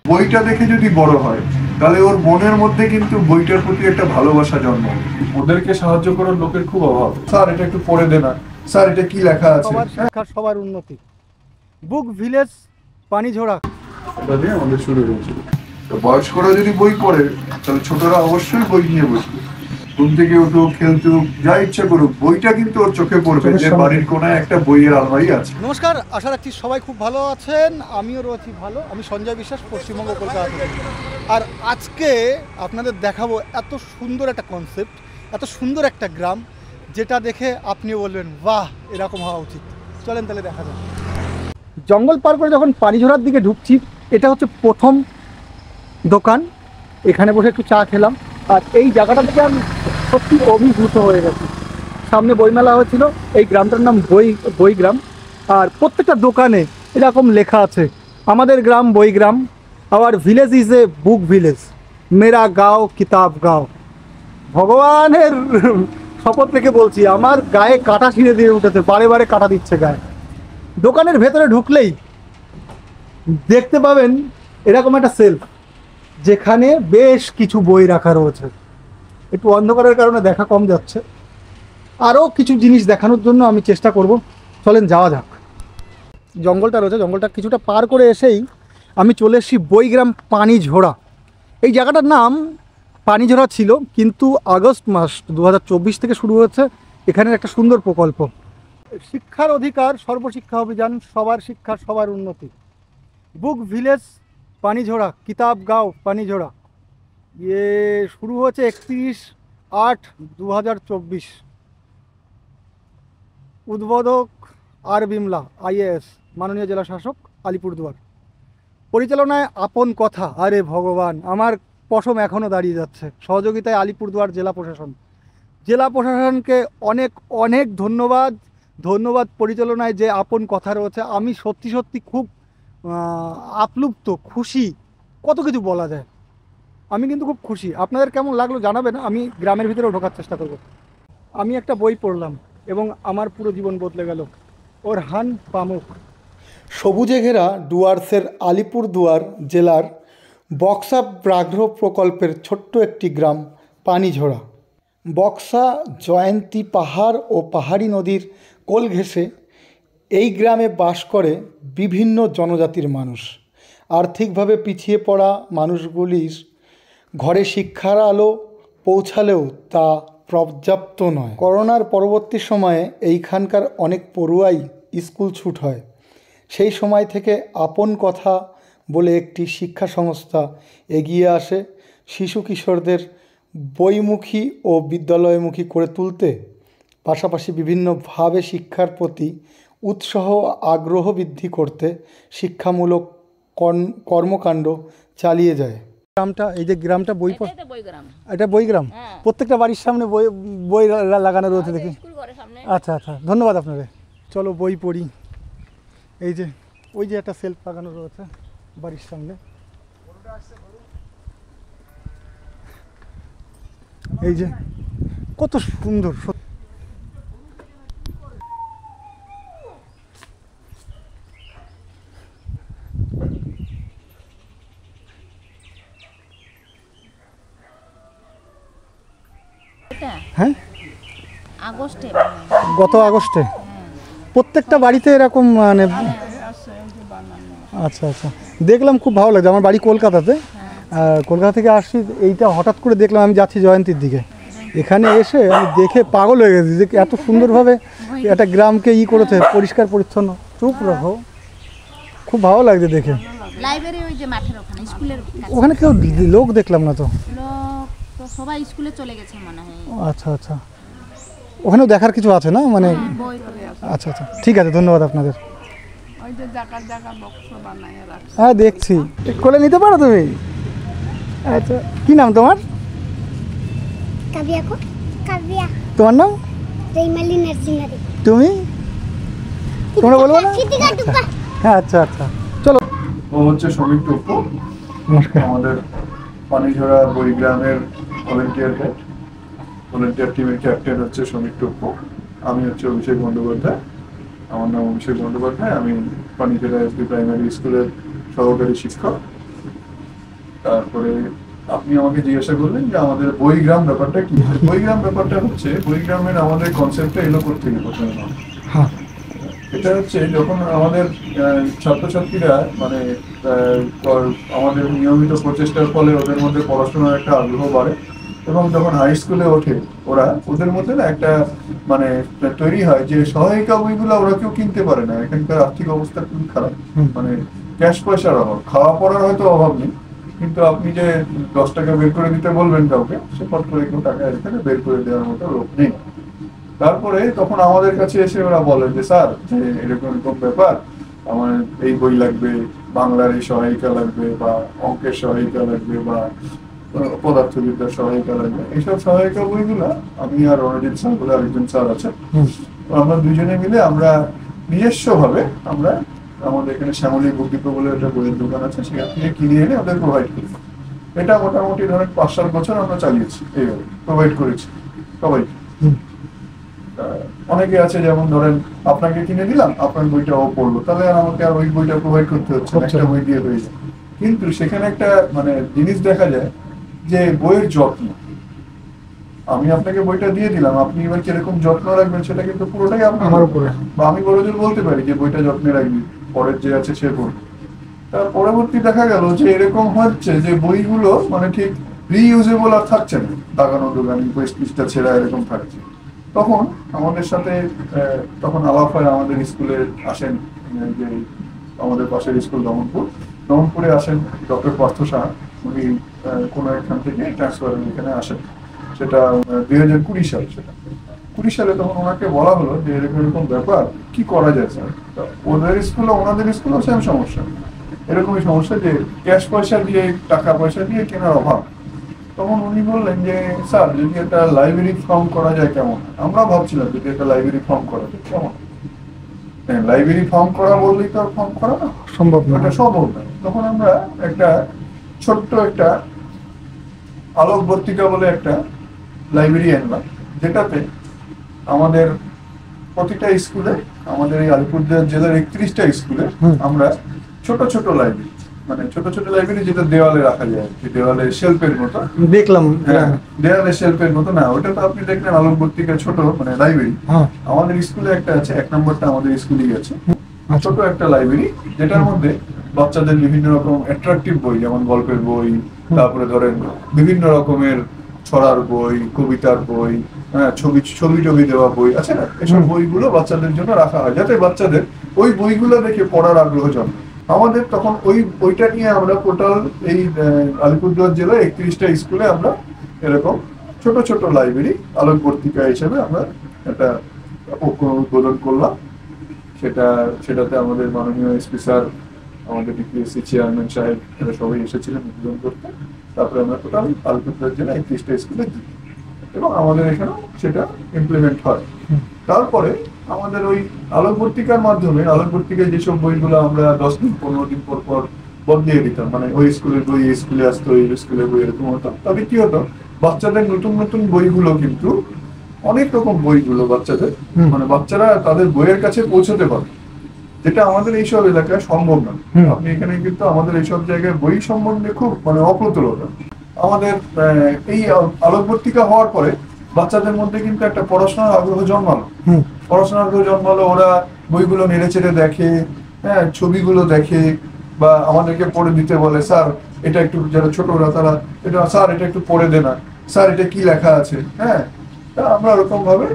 বইটা দেখে যদি বড় হয় তাহলে ওর মনের মধ্যে কিন্তু বইটার প্রতি একটা ভালোবাসা জন্মায়। ওদেরকে সাহায্য করার লোকের খুব অভাব। স্যার এটা একটু পড়ে দে না, স্যার এটা কি লেখা আছে। সবার শিক্ষা সবার উন্নতি, বুক ভিলেজ পানিঝোড়া, এটা দিয়ে আমাদের শুরু হয়েছিল। তো বয়স্করা যদি বই পড়ে তাহলে ছোটরা অবশ্যই বই নিয়ে বসবে, ঘুম থেকে উঠুক, খেলতুক, যা ইচ্ছা করুক, বইটা কিন্তু ওর চোখে পড়বে যে বাড়ির কোনায় একটা বইয়ের আলমারি আছে। নমস্কার, আশা রাখছি সবাই খুব ভালো আছেন, আমিও রয়েছি ভালো। আমি সঞ্জয় বিশ্বাস, পশ্চিমবঙ্গ, কলকাতা থেকে। আর আজকে আপনাদের দেখাবো এত সুন্দর একটা কনসেপ্ট, এত সুন্দর একটা গ্রাম, যেটা দেখে আপনিও বলবেন বাহ, এরকম হওয়া উচিত। চলেন তাহলে দেখা যাক। জঙ্গল পার করে যখন পানিঝোড়ার দিকে ঢুকছি, এটা হচ্ছে প্রথম দোকান। এখানে বসে একটু চা খেলাম, আর এই জায়গাটা থেকে আমি সত্যি অভিভূত হয়ে গেছি। সামনে বইমেলা হয়েছিল, এই গ্রামটার নাম বইগ্রাম। আর প্রত্যেকটা দোকানে এরকম লেখা আছে, আমাদের গ্রাম বইগ্রাম, our village is a book village, মেরা গাঁও কিতাব গাঁও। ভগবানের শপথ থেকে বলছি, আমার গায়ে কাঁটা ছিঁড়ে দিয়ে উঠেছে, বারে বারে কাঁটা দিচ্ছে গায়ে। দোকানের ভেতরে ঢুকলেই দেখতে পাবেন এরকম একটা সেলফ, যেখানে বেশ কিছু বই রাখা রয়েছে। একটু অন্ধকারের কারণে দেখা কম যাচ্ছে, আরও কিছু জিনিস দেখানোর জন্য আমি চেষ্টা করব। চলেন যাওয়া যাক। জঙ্গলটা রয়েছে, জঙ্গলটা কিছুটা পার করে এসেই আমি চলে এসেছি বইগ্রাম পানিঝোড়া। এই জায়গাটার নাম পানিঝোড়া ছিল, কিন্তু আগস্ট মাস 2024 থেকে শুরু হয়েছে এখানের একটা সুন্দর প্রকল্প, শিক্ষার অধিকার সর্বশিক্ষা অভিযান, সবার শিক্ষা সবার উন্নতি, বুক ভিলেজ পানিঝোড়া, কিতাব গাঁও পানিঝোড়া। শুরু হয়েছে 31/8/2024। উদ্বোধক আর বিমলা IAS, মাননীয় জেলা শাসক আলিপুরদুয়ার। পরিচালনায় আপন কথা, আরে ভগবান, আমার পশম এখনও দাঁড়িয়ে যাচ্ছে। সহযোগিতায় আলিপুরদুয়ার জেলা প্রশাসন। জেলা প্রশাসনকে অনেক অনেক ধন্যবাদ। পরিচালনায় যে আপন কথা রয়েছে, আমি সত্যি সত্যি খুব আপ্লুপ্ত, খুশি, কত কিছু বলা যায়। আমি কিন্তু খুব খুশি। আপনাদের কেমন লাগলো জানাবেন, আমি গ্রামের ভিতরেও ঢোকার চেষ্টা করব। আমি একটা বই পড়লাম এবং আমার পুরো জীবন বদলে গেল। ওরহান পামুক। সবুজে ঘেরা ডুয়ার্সের আলিপুরদুয়ার জেলার বক্সা ব্যাঘ্র প্রকল্পের ছোট্ট একটি গ্রাম পানিঝোড়া। বক্সা জয়ন্তী পাহাড় ও পাহাড়ি নদীর কোল ঘেঁষে এই গ্রামে বাস করে বিভিন্ন জনজাতির মানুষ। আর্থিকভাবে পিছিয়ে পড়া মানুষগুলির ঘরে শিক্ষার আলো পৌঁছালেও তা পর্যাপ্ত নয়। করোনার পরবর্তী সময়ে এইখানকার অনেক পড়ুয়াই স্কুল ছুট হয়। সেই সময় থেকে আপন কথা বলে একটি শিক্ষা সংস্থা এগিয়ে আসে শিশু কিশোরদের বইমুখী ও বিদ্যালয়মুখী করে তুলতে, পাশাপাশি বিভিন্নভাবে শিক্ষার প্রতি উৎসাহ আগ্রহ বৃদ্ধি করতে শিক্ষামূলক কর্মকাণ্ড চালিয়ে যায়। গ্রামটা, এই যে গ্রামটা এটা বইগ্রাম, প্রত্যেকটা বাড়ির সামনে বই লাগানো রয়েছে দেখি। আচ্ছা আচ্ছা, ধন্যবাদ আপনাকে। চলো বই পড়ি। এই যে ওই যে একটা সেলফ লাগানো রয়েছে বাড়ির সামনে। এই যে কত সুন্দর। হ্যাঁ, গত আগস্টে প্রত্যেকটা বাড়িতে এরকম, মানে আচ্ছা আচ্ছা, দেখলাম, খুব ভালো লাগছে। আমার বাড়ি কলকাতাতে, কলকাতা থেকে আসছি, এইটা হঠাৎ করে দেখলাম। আমি যাচ্ছি জয়ন্তীর দিকে, এখানে এসে আমি দেখে পাগল হয়ে গেছি যে এত সুন্দরভাবে একটা গ্রামকে করেছে, পরিষ্কার পরিচ্ছন্ন। চুপ রাখো, খুব ভালো লাগছে দেখে। ওখানে কেউ লোক দেখলাম না তো, সবাই স্কুলে চলে গেছে মনে হয়। আচ্ছা আচ্ছা, ওখানেও দেখার কিছু আছে না, মানে আচ্ছা আচ্ছা, ঠিক আছে, ধন্যবাদ আপনাদের। হ্যাঁ দেখছি, কোলে নিতে পারো তুমি? আচ্ছা, কি নাম তোমার? তোমার নাম? তুমি তোমরা বলবো না? হ্যাঁ আচ্ছা আচ্ছা, চলো। ও হচ্ছে শ্রমিক টপ্পু, নমস্কার। আমাদের পানিঝোড়া বইগ্রামের ভলেন্টিয়ার হেড। ভলেন্টিয়ার টিমের ক্যাপ্টেন হচ্ছে শ্রমিক টপ্পু। আমি হচ্ছে অভিষেক বন্দ্যোপাধ্যায়। আমার নাম অভিষেক বন্দ্যোপাধ্যায়। আমি পানিকেরা এসডি প্রাইমারি স্কুলের সহকারী শিক্ষক। তারপরে আপনি আমাকে জিজ্ঞাসা করলেন যে আমাদের বইগ্রাম ব্যাপারটা কি। বইগ্রাম ব্যাপারটা হচ্ছে, বইগ্রামের আমাদের কনসেপ্টটা এলো করতে প্রথমে। হ্যাঁ এটা হচ্ছে যখন আমাদের ছাত্রছাত্রীরা মানে আমাদের নিয়মিত প্রচেষ্টার ফলে ওদের মধ্যে পড়াশোনার একটা আগ্রহ বাড়ে, এবং যখন হাই স্কুলে ওঠে ওরা, ওদের মধ্যে না একটা মানে তৈরি হয় যে সহায়িকা বইগুলো ওরা কেউ কিনতে পারে না, এখানকার আর্থিক অবস্থা খুবই খারাপ, মানে ক্যাশ পয়সার অভাব, খাওয়া পড়ার হয়তো অভাব নেই, কিন্তু আপনি যে 10 টাকা বের করে দিতে বলবেন কাউকে, সে পট করে কেউ টাকা এখানে বের করে দেওয়ার মতো লোক নেই। তারপরে তখন আমাদের কাছে এসে ওরা বলে যে স্যার, যে এরকম এরকম ব্যাপার, আমার এই বই লাগবে, বাংলার এই সহায়িকা লাগবে, বা অঙ্কের সহায়িকা লাগবে, বা পদার্থবিদ্যার সহায়িকা লাগবে। এইসব সহায়িকা বইগুলা আমি আর রণজিৎ স্যার বলে আরেকজন স্যার আছে, আমরা দুজনে মিলে আমরা নিজস্ব ভাবে আমরা আমাদের এখানে শ্যামলী বুক ডিপো বলে একটা বইয়ের দোকান আছে, সেখান থেকে কিনে এনে ওদের প্রোভাইড করি। এটা মোটামুটি ধরেন 5-7 বছর আমরা চালিয়েছি, এইভাবে প্রোভাইড করেছি সবাই। অনেকে আছে যেমন ধরেন আপনাকে কিনে দিলাম, আপনার বইটা ও পড়লো, তাহলে আর আমাকে আর ওই বইটা প্রোভাইড করতে হচ্ছে না, একটা বই দিয়ে হয়ে যায়। কিন্তু সেখানে একটা মানে জিনিস দেখা যায় যে বইয়ের যত্ন, আমি আপনাকে বইটা দিয়ে দিলাম, আপনি এবার কিরকম যত্ন রাখবেন সেটা কিন্তু পুরোটাই আমার উপরে। বা আমি বড়জোর বলতে পারি যে বইটা যত্নে রাখবি, পরের যে আছে সে পড়বে। তার পরবর্তী দেখা গেল যে এরকম হচ্ছে যে বইগুলো মানে ঠিক রিইউজেবল আর থাকছে না, দাগানো দোকানি পরিস্থিতিটা ছেড়া এরকম থাকছে। তখন আমাদের সাথে তখন আলাপ হয়, আমাদের স্কুলে আসেন যে আমাদের পাশের স্কুল দমনপুরে আসেন ডক্টর পার্থ সাহা, উনি কোনো একখান থেকে ট্রান্সফার এখানে আসেন, সেটা 2020 সাল। সেটা 20 সালে তখন ওনাকে বলা হলো যে এরকম এরকম ব্যাপার, কি করা যায় স্যার। ওদের স্কুলে ওনাদের স্কুলেও সেম সমস্যা, এরকমই সমস্যা যে ক্যাশ পয়সা দিয়ে, টাকা পয়সা দিয়ে কেনার অভাব। তখন উনি বললেন যে স্যার যদি একটা লাইব্রেরি ফর্ম করা যায় কেমন। আমরা ভাবছিলাম যদি একটা লাইব্রেরি ফর্ম করা যায় কেমন। লাইব্রেরি ফর্ম করা বললেই তো ফর্ম করা না সম্ভব না, এটা সম্ভব না। তখন আমরা একটা ছোট্ট একটা আলোকবর্তিকা বলে একটা লাইব্রেরি আনলাম, যেটাতে আমাদের প্রতিটা স্কুলে, আমাদের এই আলিপুরদুয়ার জেলার 31টা স্কুলে আমরা ছোট ছোট লাইব্রেরি, মানে ছোট ছোট লাইব্রেরি যেটা দেওয়ালে রাখা যায়, দেওয়ালে শেলফের মতো, দেখলাম। হ্যাঁ দেওয়ালে শেলফের মতো না, ওটা তো আপনি দেখলেন আলোকবর্তিকা ছোট মানে লাইব্রেরি। আমাদের স্কুলে একটা আছে, 1 নম্বরটা আমাদের স্কুলেই আছে, ছোট একটা লাইব্রেরি, যেটার মধ্যে বাচ্চাদের বিভিন্ন রকম অ্যাট্রাকটিভ বই, যেমন গল্পের বই, তারপরে ধরেন বিভিন্ন রকমের ছড়ার বই, কবিতার বই, হ্যাঁ ছবি টবি দেওয়া বই আছে না, এসব বইগুলো বাচ্চাদের জন্য রাখা হয়, যাতে বাচ্চাদের ওই বইগুলো দেখে পড়ার আগ্রহ জন্মায়। আমাদের তখন ওইটা নিয়ে আমরা টোটাল এই আলিপুরদুয়ার জেলায় 31টা স্কুলে আমরা এরকম ছোট ছোট লাইব্রেরি আলোকবর্তিকা হিসেবে আমরা একটা উদ্বোধন করলাম। সেটাতে আমাদের মাননীয় এসপি স্যার, আমাদের ডিপিএসসি চেয়ারম্যান সাহেব, এরা সবাই এসেছিলেন উদ্বোধন করতে। তারপরে আমরা টোটাল আলিপুরদুয়ার জেলায় 31টা স্কুলে দিই, এবং আমাদের এখানেও সেটা ইমপ্লিমেন্ট হয়। তারপরে আমাদের ওই আলোকবর্তিকার মাধ্যমে, আলোকবর্তিকায় যেসব বইগুলো আমরা 10 দিন 15 দিন পর পর বদলিয়ে দিতাম, মানে ওই স্কুলের বই এই স্কুলে আসতো, এই স্কুলের বই এরকম হতো, তবে কি হতো বাচ্চাদের নতুন নতুন বইগুলো, কিন্তু অনেক রকম বইগুলো বাচ্চাদের মানে বাচ্চারা তাদের বইয়ের কাছে পৌঁছতে পারে, যেটা আমাদের এইসব এলাকায় সম্ভব না। আপনি এখানে কিন্তু আমাদের এইসব জায়গায় বই সম্বন্ধে খুব মানে অপ্রতুলতা। আমাদের এই আলোকবর্তিকা হওয়ার পরে বাচ্চাদের মধ্যে কিন্তু একটা পড়াশোনার আগ্রহ জন্মালো, ওরা বইগুলো নেড়ে চেড়ে দেখে, হ্যাঁ ছবিগুলো দেখে, বা আমাদেরকে পড়ে দিতে বলে, স্যার এটা একটু, যারা ছোটরা তারা এটা, স্যার এটা একটু পড়ে দে না, স্যার এটা কি লেখা আছে, হ্যাঁ তা আমরা ওরকম ভাবে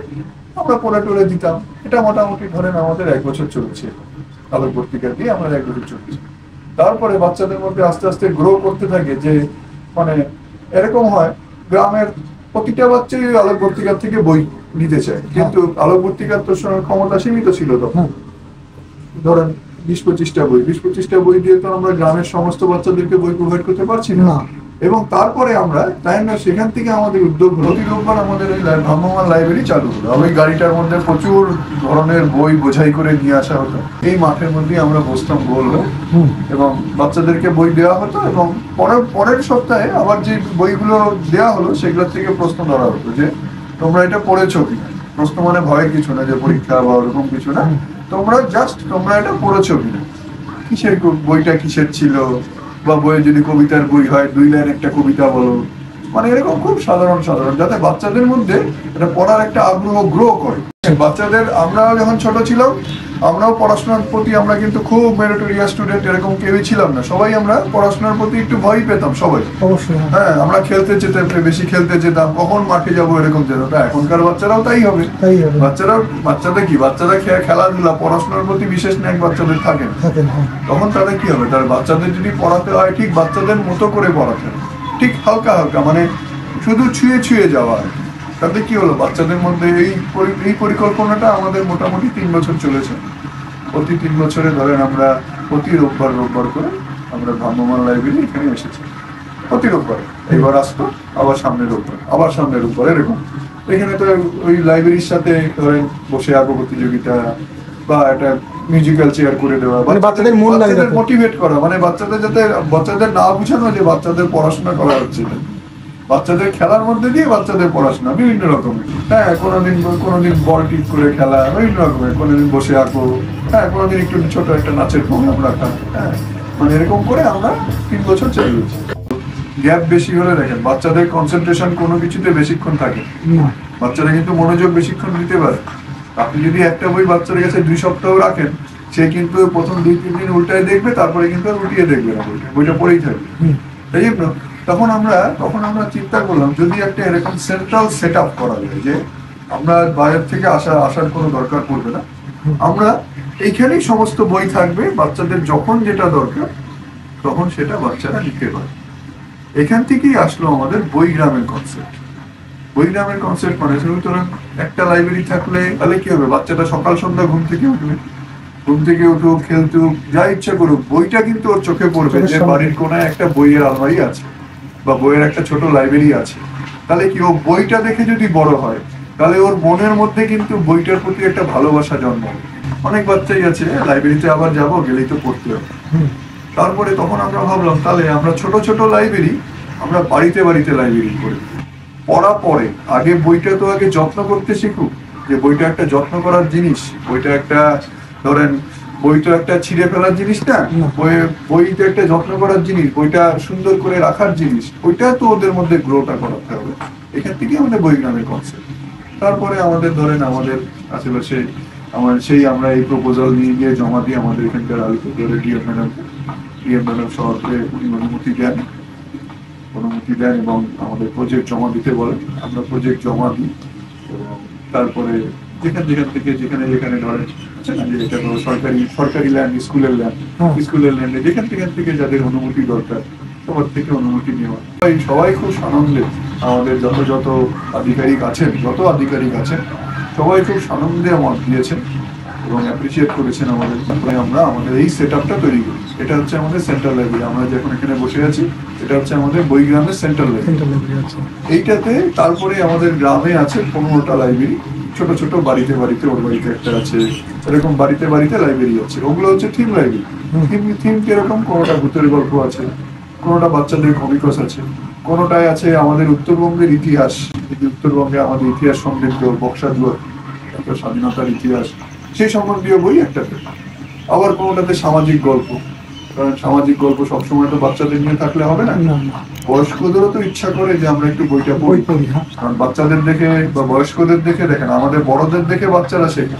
আমরা পড়ে টড়ে দিতাম। এটা মোটামুটি ধরেন আমাদের 1 বছর চলছে, আলোকবর্তিকা দিয়ে আমরা 1 বছর চলছে। তারপরে বাচ্চাদের মধ্যে আস্তে আস্তে গ্রো করতে থাকে, যে মানে এরকম হয় গ্রামের প্রতিটা বাচ্চাই আলোকবর্তিকার থেকে বই নিতে চায়, কিন্তু আলোকবর্তিকার তো ক্ষমতা সীমিত ছিল তখন, ধরেন 20-25টা বই দিয়ে তো আমরা গ্রামের সমস্ত বাচ্চাদেরকে বই প্রোভাইড করতে পারছি না। এবং তারপরে আমরা তাই না, সেখান থেকে আমাদের উদ্যোগ হলো, প্রতি রোববার আমাদের ওই ভ্রাম্যমাণ লাইব্রেরি চালু হলো। ওই গাড়িটার মধ্যে প্রচুর ধরনের বই বোঝাই করে নিয়ে আসা হতো, এই মাঠের মধ্যে আমরা বসতাম গোল হয়ে, এবং বাচ্চাদেরকে বই দেওয়া হতো, এবং পরের সপ্তাহে আবার যে বইগুলো দেওয়া হলো সেগুলোর থেকে প্রশ্ন ধরা হতো যে তোমরা এটা পড়েছো কিনা। প্রশ্ন মানে ভয়ের কিছু না, যে পরীক্ষা বা ওরকম কিছু না, তোমরা এটা পড়েছো কিনা। বইটা কিসের ছিল, বা বইয়ে যদি কবিতার বই হয় 2 লাইন একটা কবিতা বলো, মানে এরকম খুব সাধারণ সাধারণ, যাতে বাচ্চাদের মধ্যে এটা পড়ার একটা আগ্রহ গ্রো করে। বাচ্চাদের, আমরা যখন ছোট ছিলাম আমরাও পড়াশোনার প্রতি আমরা কিন্তু খুব মেরিটোরিয়াস স্টুডেন্ট এরকম কেউই ছিলাম না, সবাই আমরা পড়াশোনার প্রতি একটু ভয় পেতাম সবাই। অবশ্যই। হ্যাঁ, আমরা খেলতে যেতাম, বেশি খেলতে যেতাম, কখন মাঠে যাবো এরকম যেত। এখনকার বাচ্চারাও তাই হবে। বাচ্চারা খেলাধুলা, পড়াশোনার প্রতি বিশেষ ন্যাক বাচ্চাদের থাকে না। তখন তাদের কি হবে, তার বাচ্চাদের যদি পড়াতে হয় ঠিক বাচ্চাদের মতো করে পড়াতে হবে, ঠিক হালকা হালকা, মানে শুধু ছুঁয়ে ছুঁয়ে যাওয়া। তাতে কি হলো, বাচ্চাদের মধ্যে এই পরিকল্পনাটা আমাদের মোটামুটি 3 বছর চলেছে। প্রতি 3 বছরে ধরেন আমরা প্রতি রোববার করে আমরা ভ্রাম্যমাণ লাইব্রেরি এখানে এসেছি। প্রতি রোববার, এবার আসতো, আবার সামনের রোববার এরকম। এখানে তো ওই লাইব্রেরির সাথে ধরেন বসে আঁকো প্রতিযোগিতা বা একটা মিউজিক্যাল চেয়ার করে দেওয়া, বাচ্চাদের মোটিভেট করা, মানে বাচ্চাদের না বুঝানো যে বাচ্চাদের পড়াশোনা করা হচ্ছে না, বাচ্চাদের খেলার মধ্যে দিয়ে বাচ্চাদের পড়াশোনা বিভিন্ন রকমের। হ্যাঁ, কোনোদিন বল টিপ করে খেলা, বিভিন্ন রকমের, কোনোদিন বসে আঁকো, হ্যাঁ, কোনোদিন একটু ছোট একটা নাচের প্রোগ্রাম রাখা। হ্যাঁ, মানে এরকম করে আমরা 3 বছর চালিয়েছি। গ্যাপ বেশি হলে দেখেন বাচ্চাদের কনসেন্ট্রেশন কোনো কিছুতে বেশিক্ষণ থাকে না, বাচ্চারা কিন্তু মনোযোগ বেশিক্ষণ দিতে পারে। আপনি যদি একটা বই বাচ্চাদের কাছে 2 সপ্তাহ রাখেন, সে কিন্তু প্রথম 2-3 দিন উল্টায় দেখবে, তারপরে কিন্তু আর উল্টিয়ে দেখবে না, বইটা পড়েই থাকবে। তাই জন্য তখন আমরা চিন্তা করলাম যদি একটা এরকম সেন্ট্রাল সেট আপ করা যায়, যে আমরা বাইরের থেকে আসার কোনো দরকার পড়বে না, আমরা এইখানেই সমস্ত বই থাকবে, বাচ্চাদের যখন যেটা দরকার তখন সেটা বাচ্চারা নিতে পারে। এখান থেকেই আসলো আমাদের বইগ্রামের কনসেপ্ট। বইগ্রামের কনসেপ্ট মানে সুতরাং একটা লাইব্রেরি থাকলে তাহলে কি হবে, বাচ্চাটা সকাল সন্ধ্যা ঘুম থেকে উঠুক, খেলতুক, যা ইচ্ছা করুক, বইটা কিন্তু ওর চোখে পড়বে যে বাড়ির কোনায় একটা বইয়ের আলমারি আছে বা বইয়ের একটা ছোট লাইব্রেরি আছে। তাহলে কি, ও বইটা দেখে যদি বড় হয় তাহলে ওর মনের মধ্যে কিন্তু বইটার প্রতি একটা ভালোবাসা জন্মাবে। অনেক বাচ্চাই আছে লাইব্রেরিতে আবার যাবো, গেলেই তো পড়তে হবে। তারপরে তখন আমরা ভাবলাম তাহলে আমরা ছোট ছোট লাইব্রেরি আমরা বাড়িতে লাইব্রেরি করি। পড়া পরে আগে বইটা তো আগে যত্ন করতে শিখুক, যে বইটা একটা যত্ন করার জিনিস, বইটা একটা ধরেন বই তো একটা ছিঁড়ে ফেলার জিনিস না, বইটা একটা যত্ন করার জিনিস, বইটা সুন্দর করে রাখার জিনিস, ওইটা তো ওদের মধ্যে গ্রোটা করাতে হবে। এখান থেকে আমাদের বইগ্রামের কনসেপ্ট। তারপরে আমাদের ধরেন আমাদের আশেপাশে আমরা এই প্রপোজাল নিয়ে গিয়ে জমা দিই আমাদের এখানকার আলিপুরদুয়ারের ডিএম ম্যাডাম শহরকে অনুমতি দেন এবং আমাদের প্রজেক্ট জমা দিতে বলেন। আমরা প্রজেক্ট জমা দিই এবং তারপরে যেখানে ধরেন এটা তো সরকারি ল্যান্ড, স্কুলের ল্যান্ডে যেখান থেকে যাদের অনুমতি দরকার সবার থেকে অনুমতি নেওয়া। সবাই খুব আনন্দে, আমাদের যত আধিকারিক আছেন সবাই খুব আনন্দে মত দিয়েছেন এবং অ্যাপ্রিসিয়েট করেছেন আমাদের। আমরা আমাদের এই সেট আপটা তৈরি করি। এটা হচ্ছে আমাদের সেন্ট্রাল লাইব্রেরি, আমরা যখন এখানে বসে আছি এটা হচ্ছে আমাদের বইগ্রামের সেন্ট্রাল লাইব্রেরি। এইটাতে তারপরে আমাদের গ্রামে আছে 15টা লাইব্রেরি, ছোট ছোট বাড়িতে ওর বাড়িতে একটা আছে, এরকম বাড়িতে লাইব্রেরি আছে। ওগুলো হচ্ছে থিম লাইব্রেরি। থিম কিরকম, কোনোটা ভূতের গল্প আছে, কোনোটা বাচ্চাদের কমিকস আছে, কোনোটায় আছে আমাদের উত্তরবঙ্গের ইতিহাস, উত্তরবঙ্গে আমাদের ইতিহাস সমৃদ্ধ, বক্সা জুয়ার, স্বাধীনতার ইতিহাস, সেই সম্বন্ধীয় বই একটাতে। আবার কোনোটাতে সামাজিক গল্প, কারণ সামাজিক গল্প সবসময় তো বাচ্চাদের নিয়ে থাকলে হবে না, বয়স্কদেরও তো ইচ্ছা করে যে আমরা একটু বইটা পড়ি। কারণ বাচ্চাদের দেখে বা বয়স্কদের দেখে, দেখেন আমাদের বড়দের দেখে বাচ্চারা শেখে,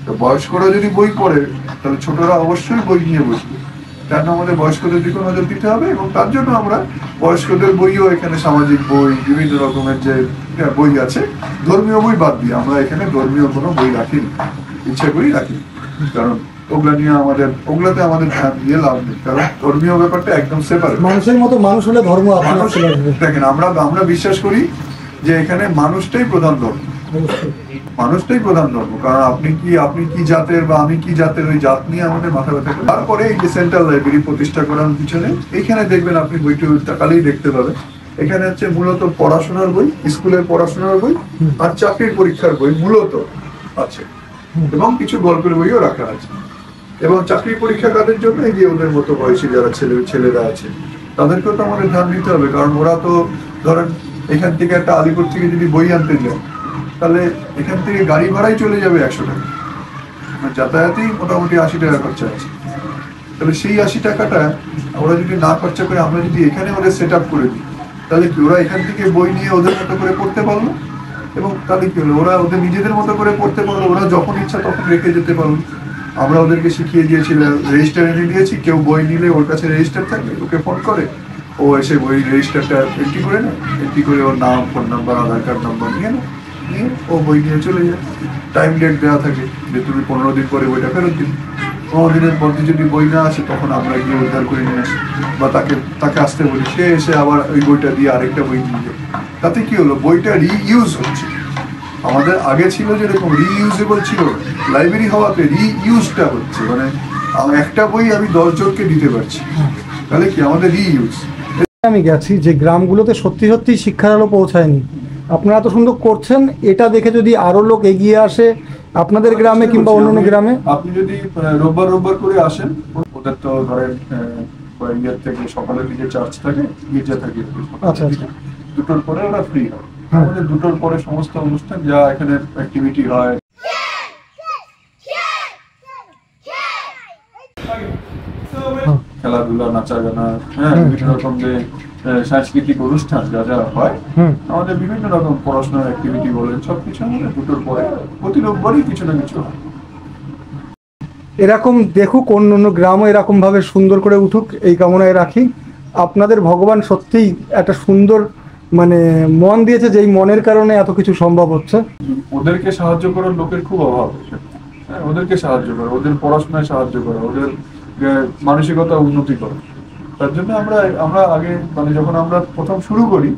তো বয়স্করা যদি বই পড়ে তাহলে ছোটরা অবশ্যই বই নিয়ে বসবে। কেন আমাদের বয়স্কদের দিকে নজর দিতে হবে এবং তার জন্য আমরা বয়স্কদের বইও এখানে, সামাজিক বই, বিভিন্ন রকমের যে বই আছে, ধর্মীয় বই বাদ দিয়ে আমরা এখানে ধর্মীয় কোনো বই রাখিনি, ইচ্ছা করি রাখি। কারণ ওগুলাতে আমাদের ধ্যান দিয়ে লাভ নেই, কারণ ধর্মীয় ব্যাপারটা একদম সেপারেট। মানুষের মতো মানুষ হলে ধর্ম দেখেন, আমরা বিশ্বাস করি যে এখানে মানুষটাই প্রধান ধর্ম, কারণ আপনি কি জাতের বা আমি কি জাতের, ওই জাত নিয়ে আমাদের মাথা ব্যথা করে। তারপরে এই যে সেন্ট্রাল লাইব্রেরি প্রতিষ্ঠা করার পিছনে এখানে দেখবেন আপনি বইটি তাকালেই দেখতে পাবেন, এখানে হচ্ছে মূলত পড়াশোনার বই, স্কুলের পড়াশোনার বই আর চাকরির পরীক্ষার বই মূলত আছে এবং কিছু গল্পের বইও রাখা আছে। এবং চাকরি পরীক্ষা কাদের জন্য, এই যে ওদের মতো বয়সী যারা ছেলেরা আছে তাদেরকেও তো আমাদের ধ্যান দিতে হবে, কারণ ওরা তো ধরেন এখান থেকে একটা আলিপুর থেকে যদি বই আনতে যায় তাহলে এখান থেকে গাড়ি ভাড়াই চলে যাবে 100 টাকা, যাতায়াতেই মোটামুটি 80 টাকা খরচা আছে। তাহলে সেই 80 টাকাটা ওরা যদি না খরচা করে আমরা যদি এখানে ওদের সেট আপ করে দিই, তাহলে কি ওরা এখান থেকে বই নিয়ে ওদের মতো করে পড়তে পারলো, এবং তাহলে কি হলো ওরা ওদের নিজেদের মতো করে পড়তে পারলো, ওরা যখন ইচ্ছা তখন রেখে যেতে পারলো। আমরা ওদেরকে শিখিয়ে দিয়েছিলাম, রেজিস্টার এনে দিয়েছি, কেউ বই নিলে ওর কাছে রেজিস্টার থাকে, ওকে ফোন করে, ও এসে বই রেজিস্টারটা এন্ট্রি করে নেয়, এন্ট্রি করে ওর নাম, ফোন নাম্বার, আধার কার্ড নাম্বার নিয়ে ও বই নিয়ে চলে যায়। টাইম ডেট দেওয়া থাকে যে তুমি 15 দিন পরে বইটা ফেরত দিন। 15 দিনের মধ্যে যদি বই না আসে তখন আমরা গিয়ে উদ্ধার করে নিয়ে আসি, বা তাকে আসতে বলি, সে এসে আবার ওই বইটা দিয়ে আরেকটা বই নিয়ে যায়। তাতে কি হলো, বইটা রিইউজ হচ্ছে। আমাদের আগে ছিল যেরকম রিইউজেবল ছিল, লাইব্রেরি হওয়াতে রিইউজটা হচ্ছে, মানে একটা বই আমি 10 জনকে দিতে পারছি, তাহলে কি আমাদের রিইউজ। আমি গেছি যে গ্রামগুলোতে সত্যি সত্যি শিক্ষার আলো পৌঁছায়নি, আপনারা এত সুন্দর করছেন, এটা দেখে যদি আরো লোক এগিয়ে আসে আপনাদের গ্রামে কিংবা অন্যান্য গ্রামে। আপনি যদি রোববার করে আসেন, ওদের তো ধরেন ইয়ার থেকে সকালের দিকে চার্চ থাকে, গির্জা থাকে, আচ্ছা আচ্ছা, দুটোর পরে ওরা ফ্রি হয়। আমাদের দুটোর পরে সমস্ত অনুষ্ঠান যা এখানে অ্যাক্টিভিটি হয়, খেলাধুলা, নাচা গানা, হ্যাঁ, বিভিন্ন রকম যে সাংস্কৃতিক অনুষ্ঠান যা যা হয়, আমাদের বিভিন্ন রকম পড়াশোনার অ্যাক্টিভিটি বলেন, সবকিছু আমাদের দুটোর পরে প্রতি রোববারই কিছু না কিছু হয়। এরকম দেখুক অন্য গ্রামও এরকম ভাবে সুন্দর করে উঠুক, এই কামনায় রাখি। আপনাদের ভগবান সত্যিই একটা সুন্দর মানে মন দিয়েছে, যেই মনের কারণে এত কিছু সম্ভব হচ্ছে। ওদেরকে সাহায্য করার লোকের খুব অভাব, হ্যাঁ, ওদেরকে সাহায্য করা, ওদের পড়াশোনায় সাহায্য করা, ওদের মানসিকতা উন্নতি করা। তার জন্য আমরা আগে মানে যখন আমরা প্রথম শুরু করি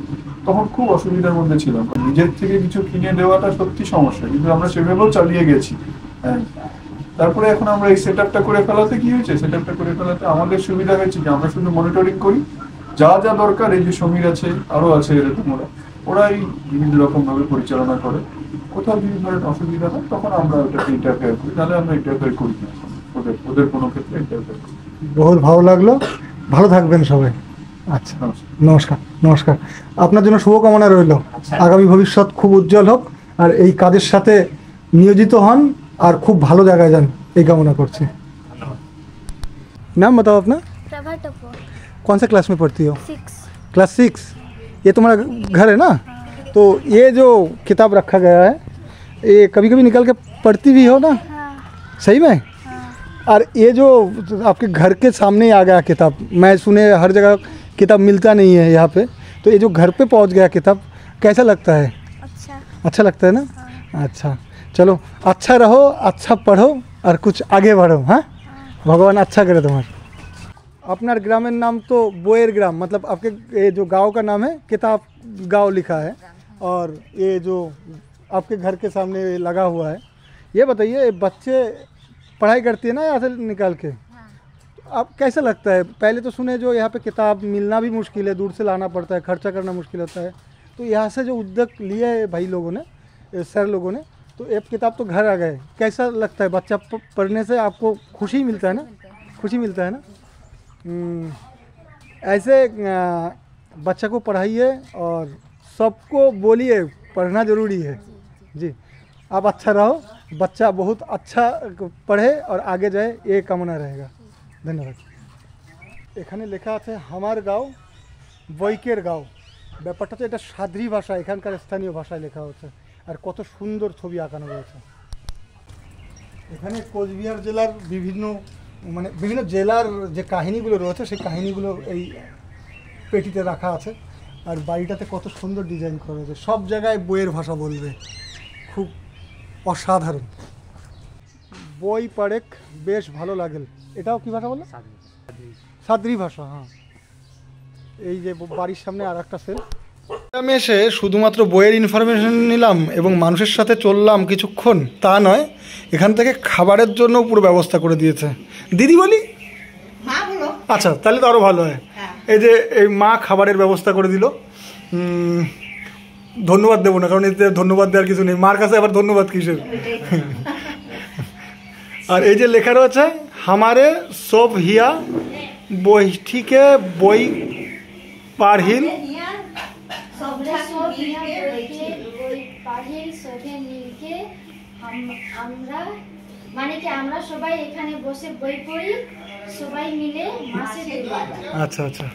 তখন খুব অসুবিধার মধ্যে ছিলাম, নিজের থেকে কিছু কিনে দেওয়াটা সত্যি সমস্যা, কিন্তু আমরা সেভাবেও চালিয়ে গেছি। হ্যাঁ, তারপরে এখন আমরা এই সেট আপটা করে ফেলাতে কি হয়েছে, সেট আপটা করে ফেলাতে আমাদের সুবিধা হয়েছে যে আমরা শুধু মনিটরিং করি, যা যা দরকার এই যে সমীর আছে, আরো আছে এরকম, ওরাই বিভিন্ন রকম ভাবে পরিচালনা করে। কোথাও যদি ধরেন অসুবিধা হয় তখন আমরা ওটাকে ইন্টারফেয়ার করি, তাহলে আমরা ইন্টারফেয়ার করি না, ওদের কোনো ক্ষেত্রে ইন্টারফেয়ার করি। বহুত ভালো লাগলো, ভালো থাকবেন সবাই। আচ্ছা, নমস্কার। নমস্কার, আপনার জন্য শুভকামনা রইল, আগামী ভবিষ্যৎ খুব উজ্জ্বল হোক, আর এই কাজের সাথে নিয়োজিত হন, আর খুব ভালো জায়গায় যান, এই কামনা করছি। नाम बताओ अपना। प्रभा टपोर। कौन से क्लास में पढ़ती हो? 6। क्लास 6। ये तुम्हारा घर है ना? तो ये जो किताब रखा गया है, ये कभी कभी निकल के पढ़ती भी हो ना? हाँ। सही में? हाँ। और ये जो आपके घर के सामने ही आ गया किताब, मैं सुने हर जगह किताब मिलता नहीं है यहाँ पे, तो ये जो घर पे पहुँच गया किताब, कैसा लगता है? अच्छा लगता है ना? हाँ। अच्छा, चलो अच्छा रहो, अच्छा पढ़ो और कुछ आगे बढ़ो। हाँ, भगवान अच्छा करे तुम्हारा। अपना ग्रामेर नाम तो बोयर ग्राम, मतलब आपके ये जो गांव का नाम है किताब गांव लिखा है, और ये जो आपके घर के सामने लगा हुआ है, ये बताइए बच्चे पढ़ाई करती है ना यहाँ से निकाल के? अब कैसा लगता है? पहले तो सुने जो यहाँ पे किताब मिलना भी मुश्किल है, दूर से लाना पड़ता है, खर्चा करना मुश्किल होता है, तो यहाँ से जो उद्योग लिए है भाई लोगों ने, सर लोगों ने, तो एक किताब तो घर आ गए, कैसा लगता है? बच्चा पढ़ने से आपको खुशी मिलता है ना? खुशी मिलता है ना? ऐसे बच्चा को पढ़ाइए और सबको बोलिए पढ़ना ज़रूरी है जी। आप अच्छा रहो, बच्चा बहुत अच्छा पढ़े और आगे जाए, ये कामना रहेगा। धन्यवाद। এখানে লেখা আছে আমার গাঁও বৈকের গাঁও, ব্যাপারটা তো এটা সাদ্রি ভাষা, এখানকার স্থানীয় ভাষায় লেখা হচ্ছে, আর কত সুন্দর ছবি আঁকানো রয়েছে। এখানে কোচবিহার জেলার বিভিন্ন জেলার যে কাহিনীগুলো রয়েছে সেই কাহিনীগুলো এই পেটিতে রাখা আছে, আর বাড়িটাতে কত সুন্দর ডিজাইন করা রয়েছে, সব জায়গায় বইয়ের ভাষা বলবে, খুব অসাধারণ। বই পড়েক বেশ ভালো লাগেল, এটাও কি ভাষা বললো? সাদ্রি ভাষা। হ্যাঁ, এই যে বাড়ির সামনে আর একটা সেল। আমি এসে শুধুমাত্র বইয়ের ইনফরমেশন নিলাম এবং মানুষের সাথে চললাম কিছুক্ষণ তা নয়, এখান থেকে খাবারের জন্য পুরো ব্যবস্থা করে দিয়েছে। দিদি বলি? আচ্ছা, তাহলে তো আরও ভালো হয়। এই যে এই মা খাবারের ব্যবস্থা করে দিল, ধন্যবাদ দেবো না, কারণ এতে ধন্যবাদ দেওয়ার কিছু নেই, মার কাছে আবার ধন্যবাদ কিসের। আর এই যে লেখা রয়েছে হামারে সব হিয়া বইটিকে বই পারহিল, আমরা মানে কি আমরা সবাই এখানে বসে বই পড়ি, সবাই মিলে মাসে 2 বার। আচ্ছা আচ্ছা।